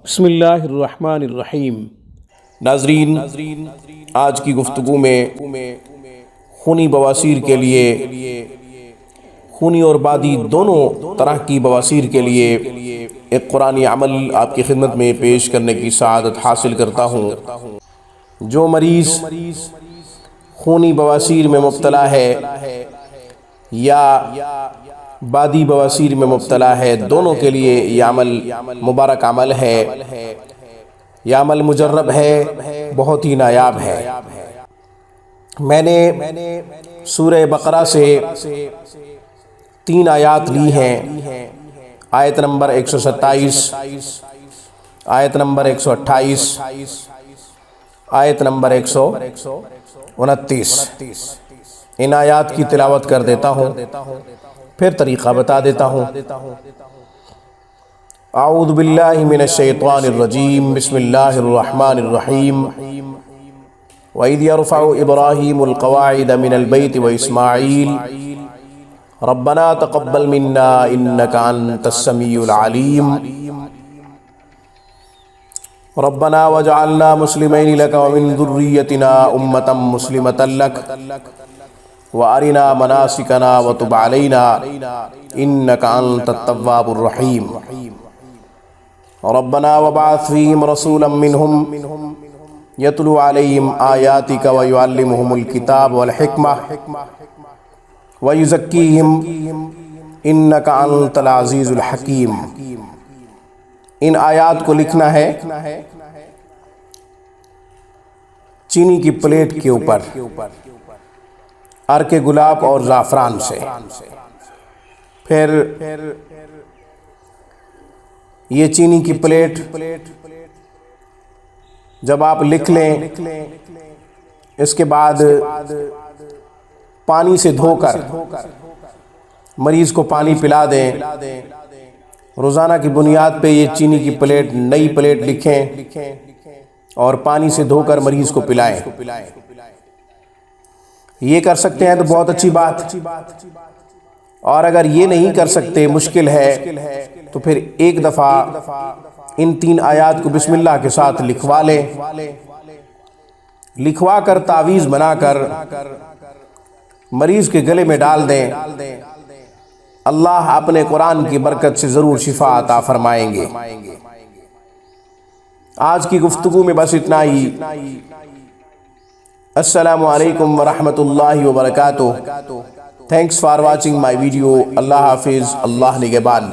بسم اللہ الرحمن الرحیم۔ ناظرین، آج کی گفتگو میں خونی بواسیر کے لیے، خونی اور بادی دونوں طرح کی بواسیر کے لیے ایک قرآنی عمل آپ کی خدمت میں پیش کرنے کی سعادت حاصل کرتا ہوں۔ جو مریض خونی بواسیر میں مبتلا ہے یا بادی بواسیر میں مبتلا ہے، دونوں کے لیے یہ عمل مبارک عمل ہے، یہ عمل مجرب ہے، بہت ہی نایاب ہے۔ میں نے سورہ بقرہ سے 3 آیات لی ہیں، آیت نمبر 127، آیت نمبر 128، آیت نمبر 129۔ ان آیات کی تلاوت کر دیتا ہوں، پھر طریقہ بتا دیتا ہوں۔ اعوذ باللہ من الشیطان الرجیم، بسم اللہ الرحمن الرحیم۔ وَإِذْ يَرْفَعُ إِبْرَاهِيمُ الْقَوَاعِدَ مِنَ الْبَيْتِ وَإِسْمَاعِيلُ رَبَّنَا تَقَبَّلْ مِنَّا إِنَّكَ أَنْتَ السَّمِيعُ الْعَلِيمُ رَبَّنَا وَاجْعَلْنَا مُسْلِمَيْنِ لَكَ وَمِنْ ذُرِّيَّتِنَا أُمَّةً مُسْلِمَةً لَكَ وَأَرِنَا مَنَاسِكَنَا وَتُبْ عَلَيْنَا إِنَّكَ أَنْتَ التَّوَّابُ الرَّحِيمُ رَبَّنَا وَابْعَثْ فِيهِمْ رَسُولًا مِّنْهُمْ يَتْلُو عَلَيْهِمْ آيَاتِكَ وَيُعَلِّمُهُمُ الْكِتَابَ وَالْحِكْمَةَ وَيُزَكِّيهِمْ إِنَّكَ أَنْتَ الْعَزِيزُ الْحَكِيمُ۔ ان آیات کو لکھنا ہے چینی کی پلیٹ کے اوپر عرق گلاب اور زعفران سے۔ پھر یہ چینی کی پلیٹ جب آپ لکھ لیں، اس کے بعد پانی سے دھو کر مریض کو پانی پلا دیں۔ روزانہ کی بنیاد پہ یہ چینی کی پلیٹ، نئی پلیٹ لکھیں اور پانی سے دھو کر مریض کو پلائیں۔ یہ کر سکتے ہیں تو بہت اچھی بات، اور اگر یہ نہیں کر سکتے، مشکل ہے، تو پھر ایک دفعہ ان 3 آیات کو بسم اللہ کے ساتھ لکھوا لیں، لکھوا کر تعویذ بنا کر مریض کے گلے میں ڈال دیں۔ اللہ اپنے قرآن کی برکت سے ضرور شفا عطا فرمائیں گے۔ آج کی گفتگو میں بس اتنا ہی۔ السلام علیکم ورحمۃ اللہ وبرکاتہ۔ Thanks for watching my video. اللہ حافظ، اللہ نگہبان۔